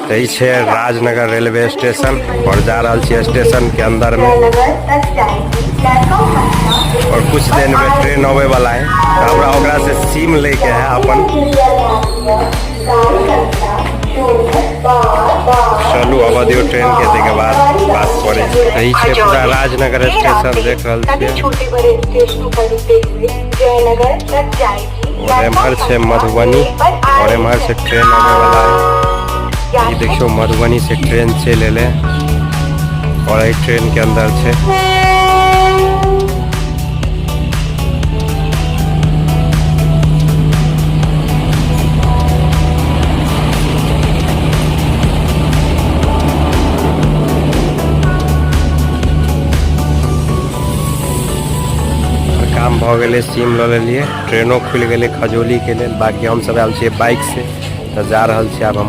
यही छे Rajnagar railway station और जा रहा छे स्टेशन के अंदर में और कुछ दिन में ट्रेन आवे वाला है। हमरा ओकरा से सिम लेके है अपन। चलू अवधियो ट्रेन के के बाद बात करे। यही छे पूरा राजनगर स्टेशन देख रहल छियै और एम्हर छे मधुबनी और एम्हर से ट्रेन आने वाला है। ये देखियो मधुबनी से ट्रेन चले ले और एक ट्रेन के अंदर छे। काम भ गए सिम ल लेलिए, ट्रेनों खुल गए खजोली के लिए। बाकी हम सब आयल छियै बाइक से तो जा रहल छियै। अब हम